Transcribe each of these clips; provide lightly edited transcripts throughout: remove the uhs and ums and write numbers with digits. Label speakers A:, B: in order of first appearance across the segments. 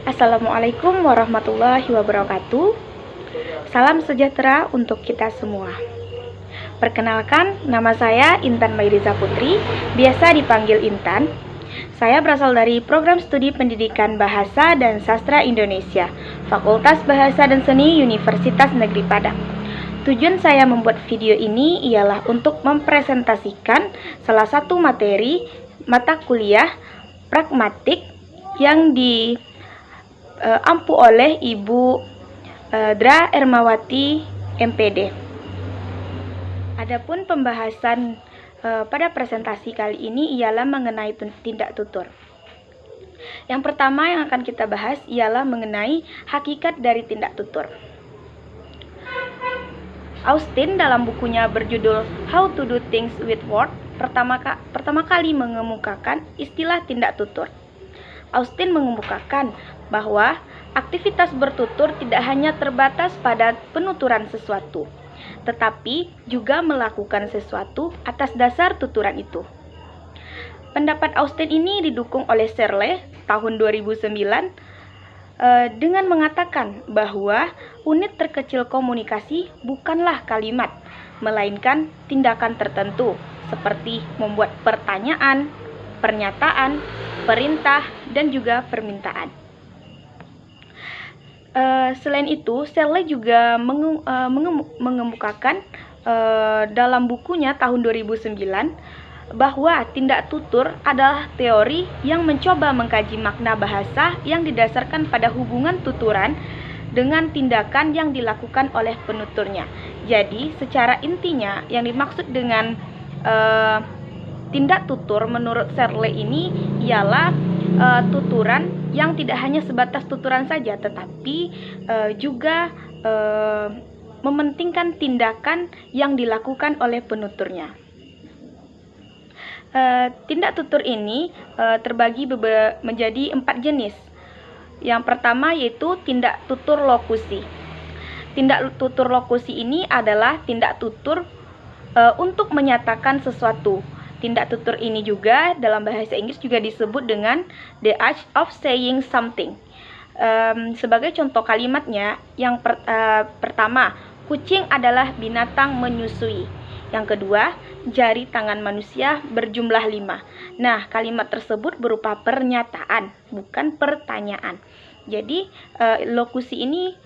A: Assalamualaikum warahmatullahi wabarakatuh. Salam sejahtera untuk kita semua. Perkenalkan, nama saya Intan Mairiza Putri, biasa dipanggil Intan. Saya berasal dari Program Studi Pendidikan Bahasa dan Sastra Indonesia, Fakultas Bahasa dan Seni Universitas Negeri Padang. Tujuan saya membuat video ini ialah untuk mempresentasikan salah satu materi mata kuliah pragmatik yang ampu oleh Ibu Dra Ermawati MPD. Adapun pembahasan pada presentasi kali ini ialah mengenai tindak tutur. Yang pertama yang akan kita bahas ialah mengenai hakikat dari tindak tutur. Austin dalam bukunya berjudul How to Do Things with Words pertama kali mengemukakan istilah tindak tutur. Austin mengemukakan bahwa aktivitas bertutur tidak hanya terbatas pada penuturan sesuatu, tetapi juga melakukan sesuatu atas dasar tuturan itu. Pendapat Austin ini didukung oleh Searle tahun 2009 dengan mengatakan bahwa unit terkecil komunikasi bukanlah kalimat, melainkan tindakan tertentu seperti membuat pertanyaan, pernyataan, perintah, dan juga permintaan. Selain itu, Searle juga mengemukakan dalam bukunya tahun 2009 bahwa tindak tutur adalah teori yang mencoba mengkaji makna bahasa yang didasarkan pada hubungan tuturan dengan tindakan yang dilakukan oleh penuturnya. Jadi, secara intinya yang dimaksud dengan tindak tutur menurut Searle ini ialah tuturan yang tidak hanya sebatas tuturan saja, tetapi juga mementingkan tindakan yang dilakukan oleh penuturnya. Tindak tutur ini terbagi menjadi 4 jenis. Yang pertama yaitu tindak tutur lokusi. Tindak tutur lokusi ini adalah tindak tutur untuk menyatakan sesuatu. Tindak tutur ini juga dalam bahasa Inggris juga disebut dengan the act of saying something. Sebagai contoh kalimatnya, yang pertama, kucing adalah binatang menyusui. Yang kedua, jari tangan manusia berjumlah 5. Nah, kalimat tersebut berupa pernyataan, bukan pertanyaan. Jadi, lokusi ini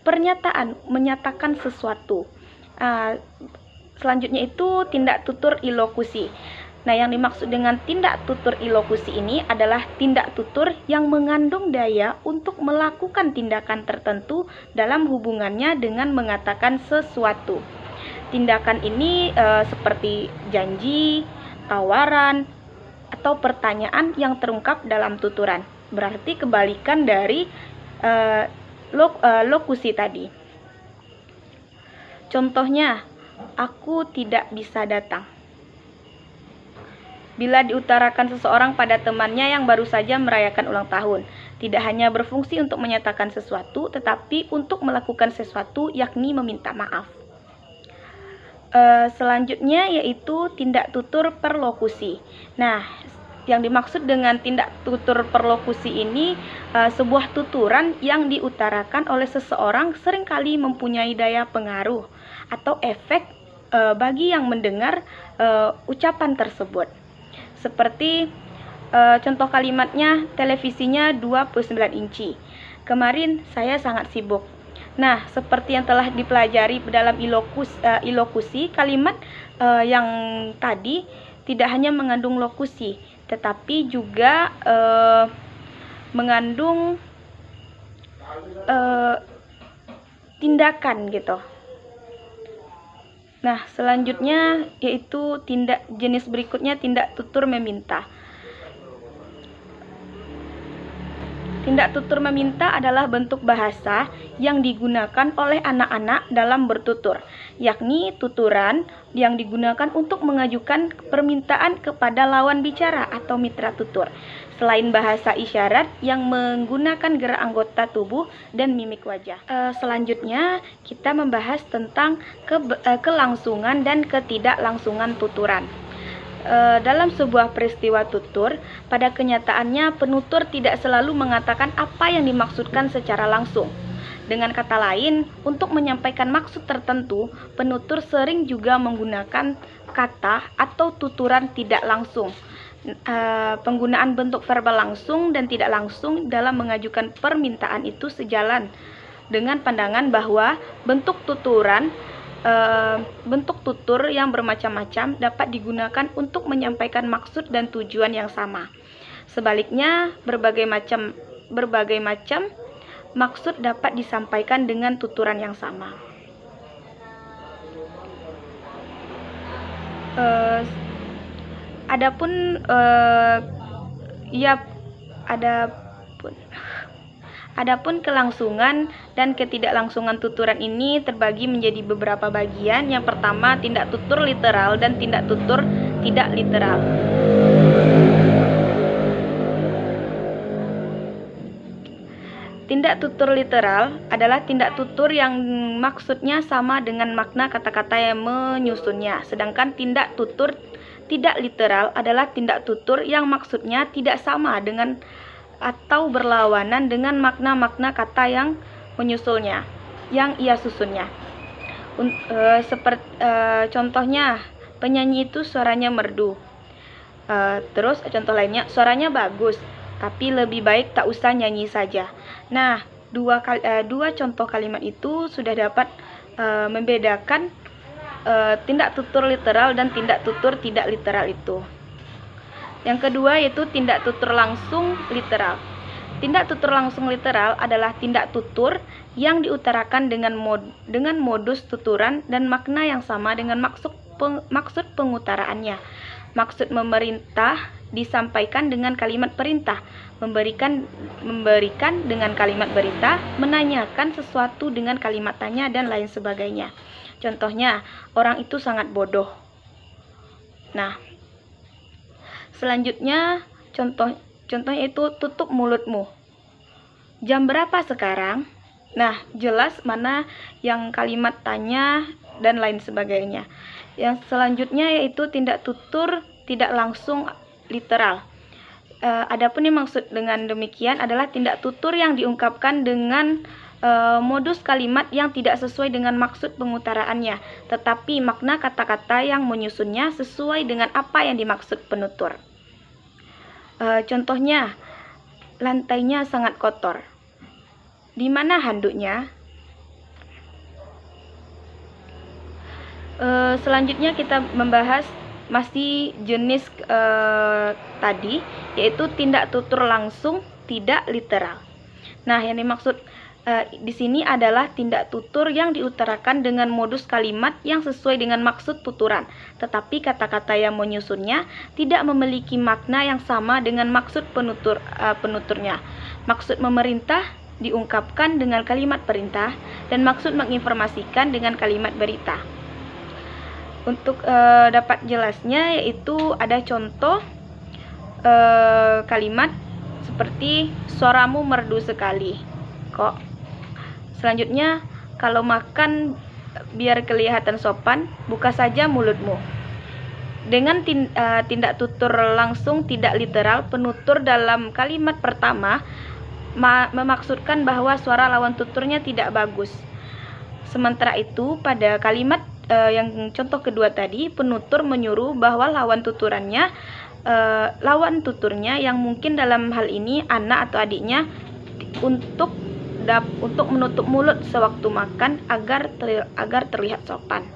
A: pernyataan, menyatakan sesuatu. Selanjutnya itu tindak tutur ilokusi. Nah, yang dimaksud dengan tindak tutur ilokusi ini adalah tindak tutur yang mengandung daya untuk melakukan tindakan tertentu dalam hubungannya dengan mengatakan sesuatu. Tindakan ini seperti janji, tawaran, atau pertanyaan yang terungkap dalam tuturan. Berarti kebalikan dari lokusi tadi. Contohnya, aku tidak bisa datang. Bila diutarakan seseorang pada temannya yang baru saja merayakan ulang tahun, tidak hanya berfungsi untuk menyatakan sesuatu, tetapi untuk melakukan sesuatu, yakni meminta maaf. Selanjutnya yaitu tindak tutur perlokusi. Nah, yang dimaksud dengan tindak tutur perlokusi ini sebuah tuturan yang diutarakan oleh seseorang seringkali mempunyai daya pengaruh atau efek bagi yang mendengar ucapan tersebut. Seperti contoh kalimatnya, televisinya 29 inci. Kemarin saya sangat sibuk. Nah, seperti yang telah dipelajari dalam ilokusi, kalimat yang tadi tidak hanya mengandung lokusi, tetapi juga mengandung tindakan gitu. Nah, selanjutnya yaitu jenis berikutnya tindak tutur meminta. Tindak tutur meminta adalah bentuk bahasa yang digunakan oleh anak-anak dalam bertutur, yakni tuturan yang digunakan untuk mengajukan permintaan kepada lawan bicara atau mitra tutur. Selain bahasa isyarat yang menggunakan gerak anggota tubuh dan mimik wajah. Selanjutnya kita membahas tentang kelangsungan dan ketidaklangsungan tuturan. dalam sebuah peristiwa tutur, pada kenyataannya penutur tidak selalu mengatakan apa yang dimaksudkan secara langsung. Dengan kata lain, untuk menyampaikan maksud tertentu, penutur sering juga menggunakan kata atau tuturan tidak langsung. Penggunaan bentuk verbal langsung dan tidak langsung dalam mengajukan permintaan itu sejalan dengan pandangan bahwa bentuk tutur yang bermacam-macam dapat digunakan untuk menyampaikan maksud dan tujuan yang sama. Sebaliknya, berbagai macam maksud dapat disampaikan dengan tuturan yang sama. Adapun kelangsungan dan ketidaklangsungan tuturan ini terbagi menjadi beberapa bagian. Yang pertama, tindak tutur literal dan tindak tutur tidak literal. Tindak tutur literal adalah tindak tutur yang maksudnya sama dengan makna kata-kata yang menyusunnya. Sedangkan tindak tutur tidak literal adalah tindak tutur yang maksudnya tidak sama dengan atau berlawanan dengan makna-makna kata yang menyusulnya, yang ia susunnya. Contohnya, penyanyi itu suaranya merdu. Terus contoh lainnya, suaranya bagus, tapi lebih baik tak usah nyanyi saja. Nah, dua contoh kalimat itu sudah dapat membedakan tindak tutur literal dan tindak tutur tidak literal itu. Yang kedua yaitu tindak tutur langsung literal. Tindak tutur langsung literal adalah tindak tutur yang diutarakan dengan modus tuturan dan makna yang sama dengan maksud pengutaraannya. Maksud memerintah disampaikan dengan kalimat perintah, memberikan dengan kalimat berita, menanyakan sesuatu dengan kalimat tanya, dan lain sebagainya. Contohnya, orang itu sangat bodoh. Nah, selanjutnya contohnya itu tutup mulutmu. Jam berapa sekarang? Nah, jelas mana yang kalimat tanya dan lain sebagainya. Yang selanjutnya yaitu tindak tutur tidak langsung literal. Adapun yang maksud dengan demikian adalah tindak tutur yang diungkapkan dengan modus kalimat yang tidak sesuai dengan maksud pengutaraannya, tetapi makna kata-kata yang menyusunnya sesuai dengan apa yang dimaksud penutur. Contohnya, lantainya sangat kotor. Di mana handuknya? Selanjutnya kita membahas masih jenis tadi, yaitu tindak tutur langsung tidak literal. Nah, yang dimaksud di sini adalah tindak tutur yang diutarakan dengan modus kalimat yang sesuai dengan maksud tuturan, tetapi kata-kata yang menyusunnya tidak memiliki makna yang sama dengan maksud penuturnya. Maksud memerintah diungkapkan dengan kalimat perintah dan maksud menginformasikan dengan kalimat berita. Untuk dapat jelasnya yaitu ada contoh kalimat seperti suaramu merdu sekali. Selanjutnya, kalau makan biar kelihatan sopan, buka saja mulutmu. Dengan tindak tutur langsung tidak literal, penutur dalam kalimat pertama memaksudkan bahwa suara lawan tuturnya tidak bagus. Sementara itu, pada kalimat yang contoh kedua tadi, penutur menyuruh bahwa lawan tuturnya yang mungkin dalam hal ini anak atau adiknya untuk menutup mulut sewaktu makan agar terlihat sopan.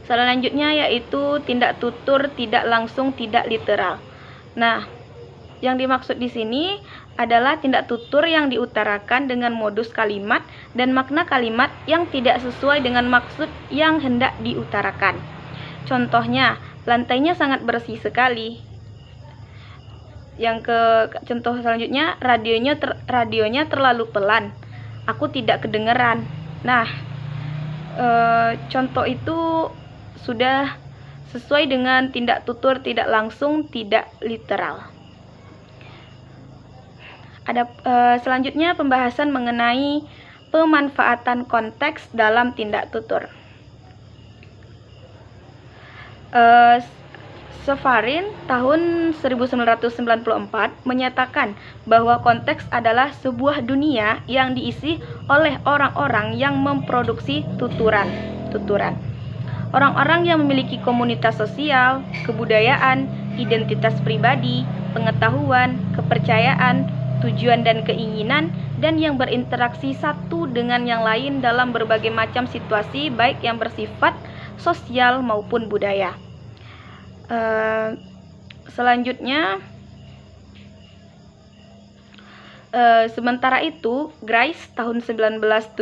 A: Selanjutnya yaitu tindak tutur tidak langsung tidak literal. Nah, yang dimaksud di sini adalah tindak tutur yang diutarakan dengan modus kalimat dan makna kalimat yang tidak sesuai dengan maksud yang hendak diutarakan. Contohnya, lantainya sangat bersih sekali. Contoh selanjutnya, radionya terlalu pelan. Aku tidak kedengeran. Nah, contoh itu sudah sesuai dengan tindak tutur tidak langsung tidak literal. Selanjutnya pembahasan mengenai pemanfaatan konteks dalam tindak tutur. Safarin tahun 1994 menyatakan bahwa konteks adalah sebuah dunia yang diisi oleh orang-orang yang memproduksi tuturan. Orang-orang yang memiliki komunitas sosial, kebudayaan, identitas pribadi, pengetahuan, kepercayaan, tujuan dan keinginan, dan yang berinteraksi satu dengan yang lain dalam berbagai macam situasi baik yang bersifat sosial maupun budaya. Selanjutnya, sementara itu, Grice tahun 1975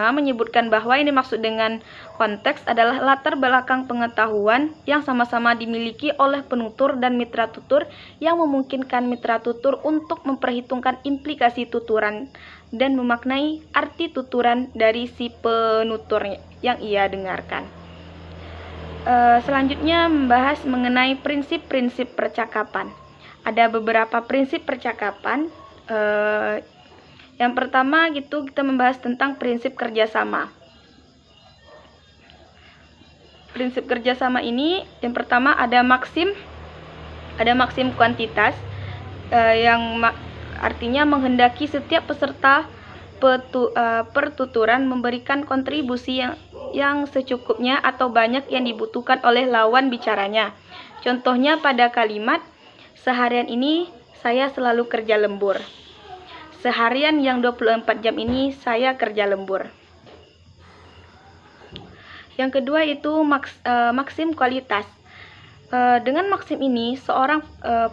A: menyebutkan bahwa ini maksud dengan konteks adalah latar belakang pengetahuan yang sama-sama dimiliki oleh penutur dan mitra tutur yang memungkinkan mitra tutur untuk memperhitungkan implikasi tuturan dan memaknai arti tuturan dari si penutur yang ia dengarkan. Selanjutnya membahas mengenai prinsip-prinsip percakapan. Ada beberapa prinsip percakapan. Yang pertama kita membahas tentang prinsip kerjasama. Prinsip kerjasama ini yang pertama ada maksim kuantitas yang artinya menghendaki setiap peserta pertuturan memberikan kontribusi yang secukupnya atau banyak yang dibutuhkan oleh lawan bicaranya. Contohnya pada kalimat, seharian ini saya selalu kerja lembur. Seharian yang 24 jam ini saya kerja lembur. Yang kedua itu maksim kualitas. Dengan maksim ini, seorang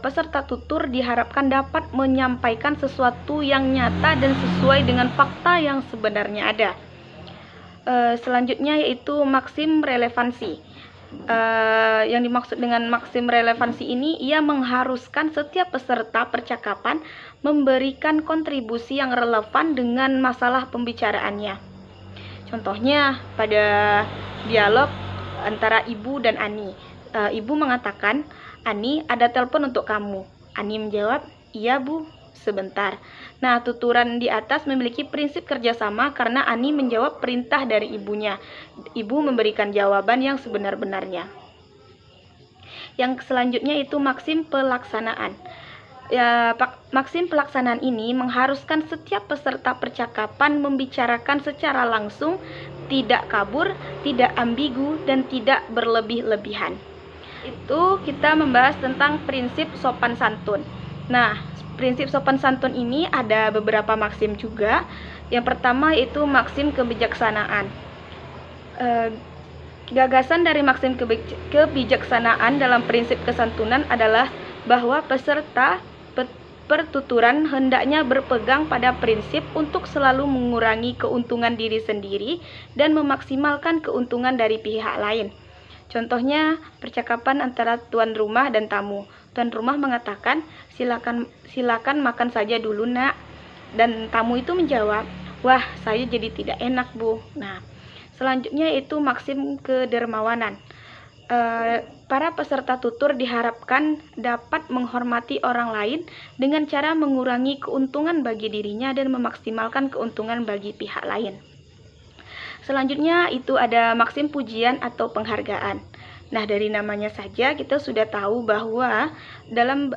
A: peserta tutur diharapkan dapat menyampaikan sesuatu yang nyata dan sesuai dengan fakta yang sebenarnya ada. Selanjutnya yaitu maksim relevansi. Yang dimaksud dengan maksim relevansi ini, ia mengharuskan setiap peserta percakapan memberikan kontribusi yang relevan dengan masalah pembicaraannya. Contohnya pada dialog antara Ibu dan Ani. Ibu mengatakan, Ani, ada telepon untuk kamu. Ani menjawab, iya Bu, sebentar. Nah, tuturan di atas memiliki prinsip kerjasama karena Ani menjawab perintah dari ibunya. Ibu memberikan jawaban yang sebenar-benarnya. Yang selanjutnya itu maksim pelaksanaan. Maksim pelaksanaan ini mengharuskan setiap peserta percakapan membicarakan secara langsung, tidak kabur, tidak ambigu, dan tidak berlebih-lebihan. Itu kita membahas tentang prinsip sopan santun. Nah, prinsip sopan santun ini ada beberapa maksim juga. Yang pertama yaitu maksim kebijaksanaan. Gagasan dari maksim kebijaksanaan dalam prinsip kesantunan adalah bahwa peserta pertuturan hendaknya berpegang pada prinsip untuk selalu mengurangi keuntungan diri sendiri dan memaksimalkan keuntungan dari pihak lain. Contohnya percakapan antara tuan rumah dan tamu. Tuan rumah mengatakan, silakan makan saja dulu nak. Dan tamu itu menjawab, wah saya jadi tidak enak Bu. Nah, selanjutnya itu maksim kedermawanan. Para peserta tutur diharapkan dapat menghormati orang lain dengan cara mengurangi keuntungan bagi dirinya dan memaksimalkan keuntungan bagi pihak lain. Selanjutnya itu ada maksim pujian atau penghargaan. Nah, dari namanya saja kita sudah tahu bahwa dalam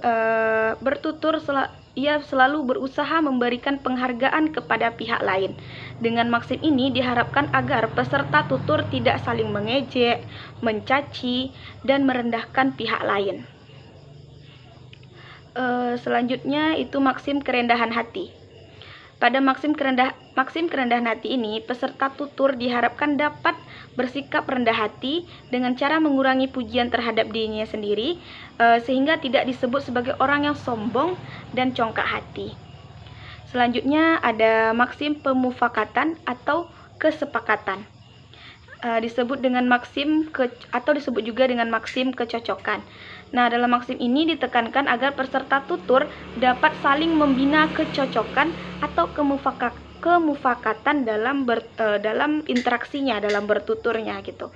A: bertutur ia selalu berusaha memberikan penghargaan kepada pihak lain. Dengan maksim ini diharapkan agar peserta tutur tidak saling mengejek, mencaci, dan merendahkan pihak lain. Selanjutnya itu maksim kerendahan hati. Pada maksim kerendahan hati ini, peserta tutur diharapkan dapat bersikap rendah hati dengan cara mengurangi pujian terhadap dirinya sendiri, sehingga tidak disebut sebagai orang yang sombong dan congkak hati. Selanjutnya ada maksim pemufakatan atau kesepakatan. Disebut dengan maksim atau disebut juga dengan maksim kecocokan. Nah, dalam maksim ini ditekankan agar peserta tutur dapat saling membina kecocokan atau kemufakatan dalam interaksinya, dalam bertuturnya gitu.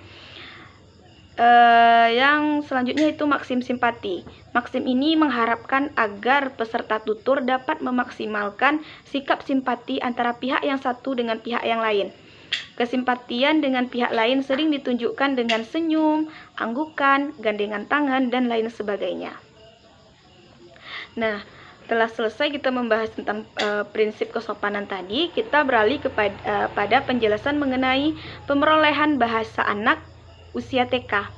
A: Yang selanjutnya itu maksim simpati. Maksim ini mengharapkan agar peserta tutur dapat memaksimalkan sikap simpati antara pihak yang satu dengan pihak yang lain. Kesimpatian dengan pihak lain sering ditunjukkan dengan senyum, anggukan, gandengan tangan, dan lain sebagainya. Nah, setelah selesai kita membahas tentang prinsip kesopanan tadi, kita beralih pada penjelasan mengenai pemerolehan bahasa anak usia TK.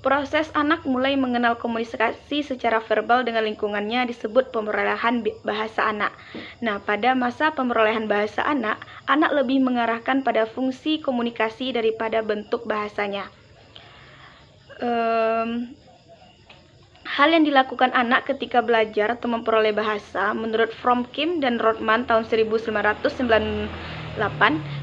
A: Proses anak mulai mengenal komunikasi secara verbal dengan lingkungannya disebut pemerolehan bahasa anak. Nah, pada masa pemerolehan bahasa anak lebih mengarahkan pada fungsi komunikasi daripada bentuk bahasanya. Hal yang dilakukan anak ketika belajar atau memperoleh bahasa menurut Fromkin dan Rothman tahun 1998,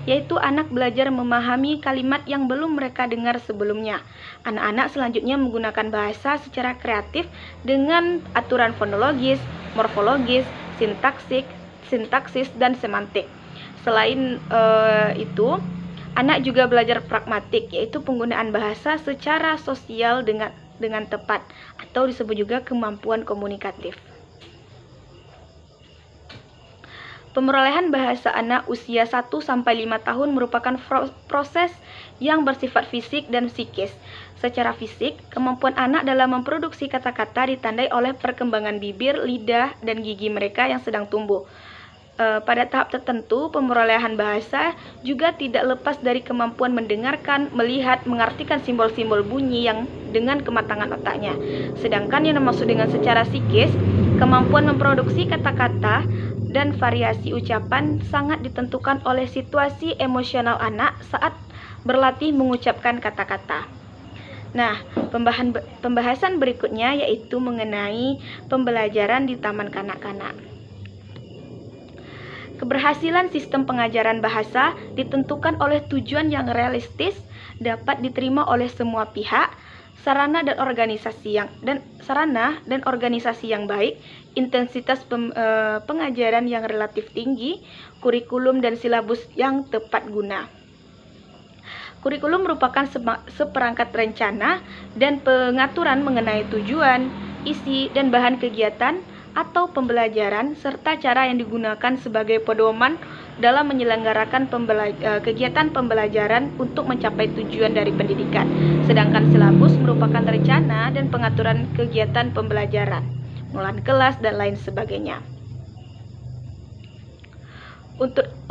A: yaitu anak belajar memahami kalimat yang belum mereka dengar sebelumnya. Anak-anak selanjutnya menggunakan bahasa secara kreatif dengan aturan fonologis, morfologis, sintaksis, dan semantik. Selain itu, anak juga belajar pragmatik, yaitu penggunaan bahasa secara sosial dengan tepat, atau disebut juga kemampuan komunikatif. Pemerolehan bahasa anak usia 1-5 tahun merupakan proses yang bersifat fisik dan psikis. Secara fisik, kemampuan anak dalam memproduksi kata-kata ditandai oleh perkembangan bibir, lidah, dan gigi mereka yang sedang tumbuh. Pada tahap tertentu, pemerolehan bahasa juga tidak lepas dari kemampuan mendengarkan, melihat, mengartikan simbol-simbol bunyi yang dengan kematangan otaknya. Sedangkan yang dimaksud dengan secara psikis, kemampuan memproduksi kata-kata dan variasi ucapan sangat ditentukan oleh situasi emosional anak saat berlatih mengucapkan kata-kata. Nah, pembahasan berikutnya yaitu mengenai pembelajaran di taman kanak-kanak. Keberhasilan sistem pengajaran bahasa ditentukan oleh tujuan yang realistis, dapat diterima oleh semua pihak, sarana dan organisasi yang baik, intensitas pengajaran yang relatif tinggi, kurikulum dan silabus yang tepat guna. Kurikulum merupakan seperangkat rencana dan pengaturan mengenai tujuan, isi, dan bahan kegiatan atau pembelajaran serta cara yang digunakan sebagai pedoman dalam menyelenggarakan kegiatan pembelajaran untuk mencapai tujuan dari pendidikan. Sedangkan silabus merupakan rencana dan pengaturan kegiatan pembelajaran, pengelolaan kelas, dan lain sebagainya.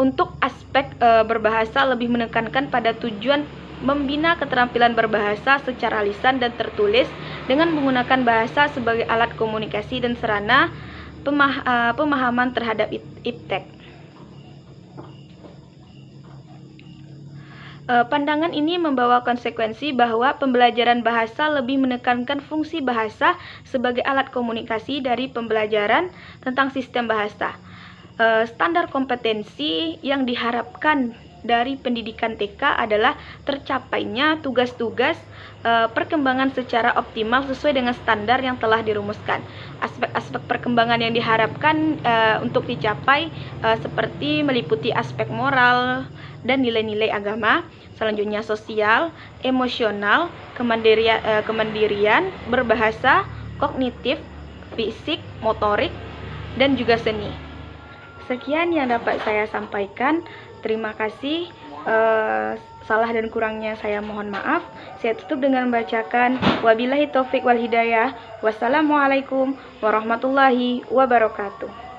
A: Untuk aspek berbahasa lebih menekankan pada tujuan membina keterampilan berbahasa secara lisan dan tertulis dengan menggunakan bahasa sebagai alat komunikasi dan sarana pemahaman terhadap iptek. Pandangan ini membawa konsekuensi bahwa pembelajaran bahasa lebih menekankan fungsi bahasa sebagai alat komunikasi dari pembelajaran tentang sistem bahasa. Standar kompetensi yang diharapkan dari pendidikan TK adalah tercapainya tugas-tugas perkembangan secara optimal sesuai dengan standar yang telah dirumuskan. Aspek-aspek perkembangan yang diharapkan untuk dicapai seperti meliputi aspek moral dan nilai-nilai agama, selanjutnya sosial, emosional, kemandirian, berbahasa, kognitif, fisik, motorik, dan juga seni. Sekian yang dapat saya sampaikan. Terima kasih. Salah dan kurangnya saya mohon maaf. Saya tutup dengan membacakan wabillahi taufik wal hidayah. Wassalamualaikum warahmatullahi wabarakatuh.